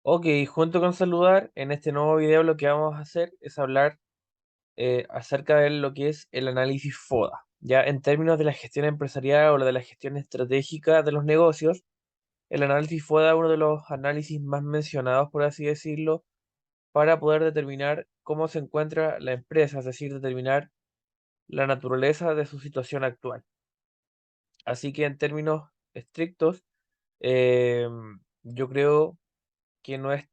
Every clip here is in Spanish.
Ok, junto con saludar, en este nuevo video lo que vamos a hacer es hablar acerca de lo que es el análisis FODA. Ya en términos de la gestión empresarial o de la gestión estratégica de los negocios, el análisis FODA es uno de los análisis más mencionados, por así decirlo, para poder determinar cómo se encuentra la empresa, es decir, determinar la naturaleza de su situación actual. Así que en términos estrictos, eh, yo creo que no es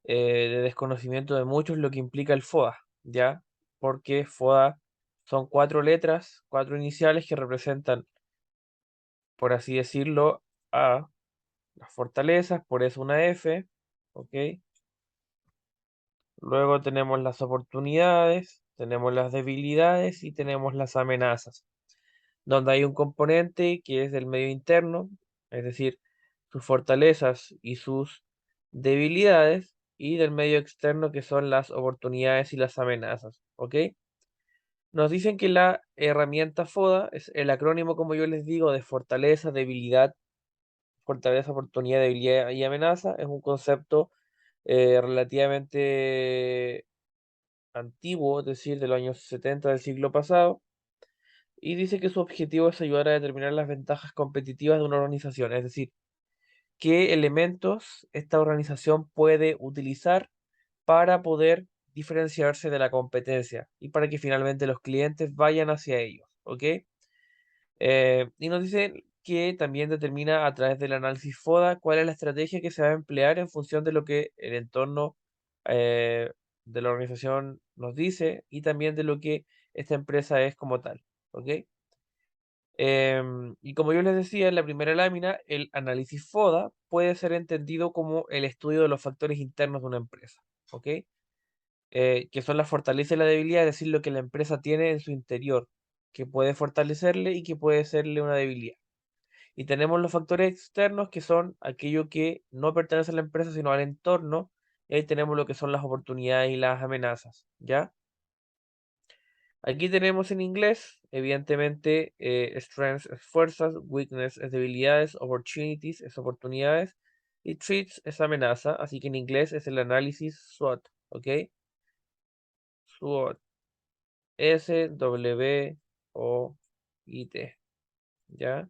de desconocimiento de muchos lo que implica el FODA, ¿ya? Porque FODA son cuatro letras, cuatro iniciales que representan, por así decirlo, a las fortalezas, por eso una F, ¿ok? Luego tenemos las oportunidades, tenemos las debilidades y tenemos las amenazas, donde hay un componente que es del medio interno, es decir, sus fortalezas y sus debilidades, y del medio externo que son las oportunidades y las amenazas, ¿ok? Nos dicen que la herramienta FODA es el acrónimo, como yo les digo, de fortaleza, oportunidad, debilidad y amenaza. Es un concepto relativamente antiguo, es decir, de los años 70 del siglo pasado, y dice que su objetivo es ayudar a determinar las ventajas competitivas de una organización, es decir, qué elementos esta organización puede utilizar para poder diferenciarse de la competencia y para que finalmente los clientes vayan hacia ellos, ¿ok? Y nos dice que también determina a través del análisis FODA cuál es la estrategia que se va a emplear en función de lo que el entorno eh, de la organización nos dice y también de lo que esta empresa es como tal, ¿ok? Y como yo les decía en la primera lámina, el análisis FODA puede ser entendido como el estudio de los factores internos de una empresa, ¿ok? Que son la fortaleza y la debilidad, es decir, lo que la empresa tiene en su interior, que puede fortalecerle y que puede serle una debilidad. Y tenemos los factores externos, que son aquello que no pertenece a la empresa, sino al entorno. Y ahí tenemos lo que son las oportunidades y las amenazas, ¿ya? Aquí tenemos en inglés, evidentemente, strengths es fuerzas, weakness es debilidades, opportunities es oportunidades y threats es amenaza. Así que en inglés es el análisis SWOT, ¿ok? SWOT. SWOT, ¿ya?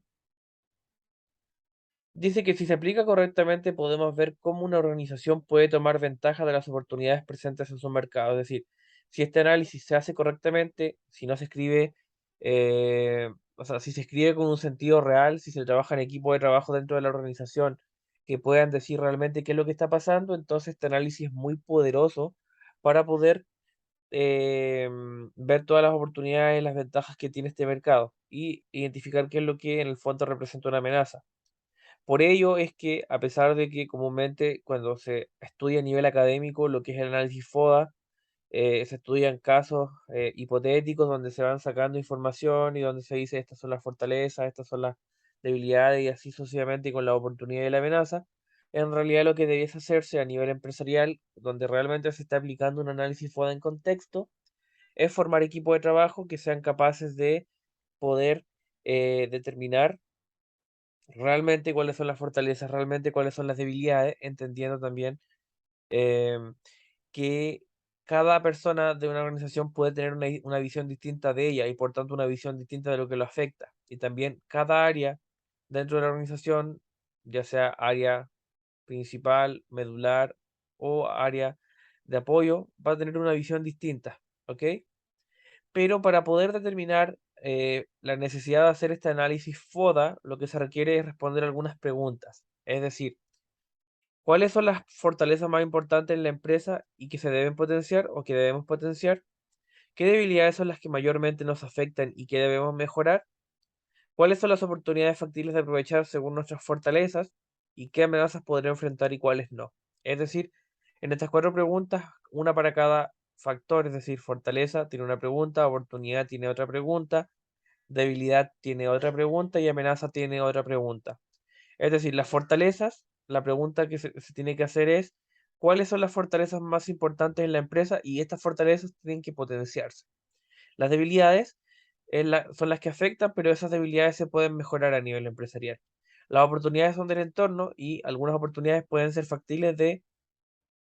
Dice que si se aplica correctamente podemos ver cómo una organización puede tomar ventaja de las oportunidades presentes en su mercado. Es decir, si este análisis se hace correctamente, si no se escribe, o sea, si se escribe con un sentido real, si se trabaja en equipo de trabajo dentro de la organización que puedan decir realmente qué es lo que está pasando, entonces este análisis es muy poderoso para poder ver todas las oportunidades y las ventajas que tiene este mercado y identificar qué es lo que en el fondo representa una amenaza. Por ello es que, a pesar de que comúnmente cuando se estudia a nivel académico lo que es el análisis FODA, se estudian casos hipotéticos donde se van sacando información y donde se dice estas son las fortalezas, estas son las debilidades y así sucesivamente y con la oportunidad y la amenaza. En realidad lo que debiese hacerse a nivel empresarial, donde realmente se está aplicando un análisis FODA en contexto, es formar equipos de trabajo que sean capaces de poder determinar realmente cuáles son las fortalezas, realmente cuáles son las debilidades, entendiendo también em, que cada persona de una organización puede tener una visión distinta de ella y por tanto una visión distinta de lo que lo afecta. Y también cada área dentro de la organización, ya sea área principal, medular o área de apoyo, va a tener una visión distinta, ¿ok? Pero para poder determinar la necesidad de hacer este análisis FODA, lo que se requiere es responder algunas preguntas. Es decir, ¿cuáles son las fortalezas más importantes en la empresa y que se deben potenciar o que debemos potenciar? ¿Qué debilidades son las que mayormente nos afectan y que debemos mejorar? ¿Cuáles son las oportunidades factibles de aprovechar según nuestras fortalezas? ¿Y qué amenazas podré enfrentar y cuáles no? Es decir, en estas cuatro preguntas, una para cada factor, es decir, fortaleza tiene una pregunta, oportunidad tiene otra pregunta, debilidad tiene otra pregunta y amenaza tiene otra pregunta. Es decir, las fortalezas, la pregunta que se tiene que hacer es, ¿cuáles son las fortalezas más importantes en la empresa? Y estas fortalezas tienen que potenciarse. Las debilidades son las que afectan, pero esas debilidades se pueden mejorar a nivel empresarial. Las oportunidades son del entorno y algunas oportunidades pueden ser factibles de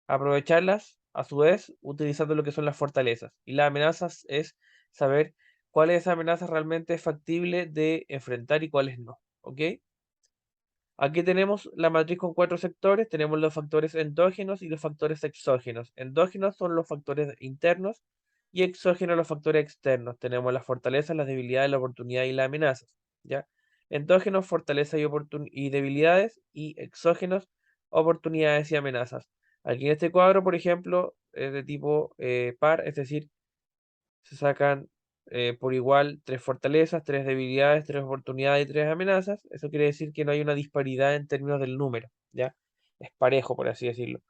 aprovecharlas, a su vez, utilizando lo que son las fortalezas. Y las amenazas es saber cuál de esas amenazas realmente es factible de enfrentar y cuáles no. ¿Ok? Aquí tenemos la matriz con cuatro sectores. Tenemos los factores endógenos y los factores exógenos. Endógenos son los factores internos y exógenos los factores externos. Tenemos las fortalezas, las debilidades, la oportunidad y las amenazas. ¿Ya? Endógenos, fortalezas y debilidades, y exógenos, oportunidades y amenazas. Aquí en este cuadro, por ejemplo, es de tipo par, es decir, se sacan por igual tres fortalezas, tres debilidades, tres oportunidades y tres amenazas. Eso quiere decir que no hay una disparidad en términos del número, ¿ya? Es parejo, por así decirlo.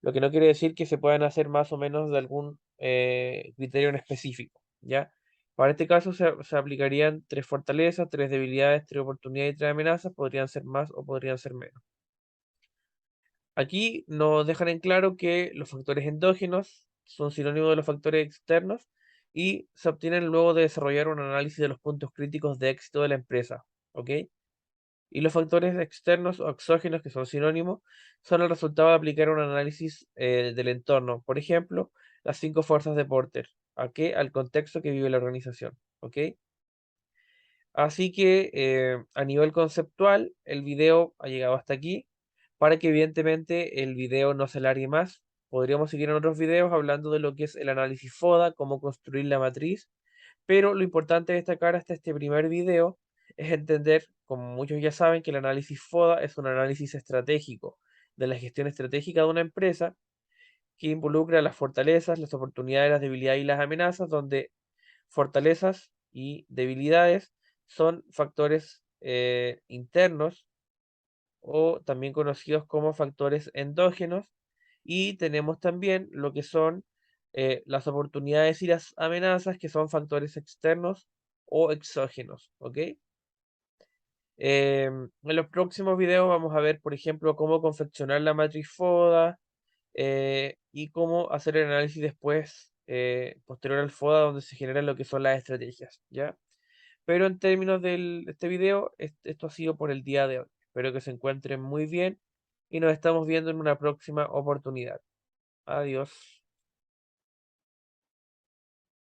Lo que no quiere decir que se puedan hacer más o menos de algún criterio en específico, ¿ya? Para este caso se aplicarían tres fortalezas, tres debilidades, tres oportunidades y tres amenazas. Podrían ser más o podrían ser menos. Aquí nos dejan en claro que los factores endógenos son sinónimos de los factores externos y se obtienen luego de desarrollar un análisis de los puntos críticos de éxito de la empresa. ¿Ok? Y los factores externos o exógenos, que son sinónimos, son el resultado de aplicar un análisis del entorno. Por ejemplo, las cinco fuerzas de Porter. ¿A qué? Al contexto que vive la organización. ¿Ok? Así que a nivel conceptual, el video ha llegado hasta aquí. Para que evidentemente el video no se alargue más, podríamos seguir en otros videos hablando de lo que es el análisis FODA, cómo construir la matriz, pero lo importante de destacar hasta este primer video es entender, como muchos ya saben, que el análisis FODA es un análisis estratégico de la gestión estratégica de una empresa que involucra las fortalezas, las oportunidades, las debilidades y las amenazas, donde fortalezas y debilidades son factores internos o también conocidos como factores endógenos, y tenemos también lo que son las oportunidades y las amenazas, que son factores externos o exógenos. ¿Ok? En los próximos videos vamos a ver, por ejemplo, cómo confeccionar la matriz FODA y cómo hacer el análisis después, posterior al FODA, donde se generan lo que son las estrategias, ¿ya? Pero en términos de este video, esto ha sido por el día de hoy. Espero que se encuentren muy bien y nos estamos viendo en una próxima oportunidad. Adiós.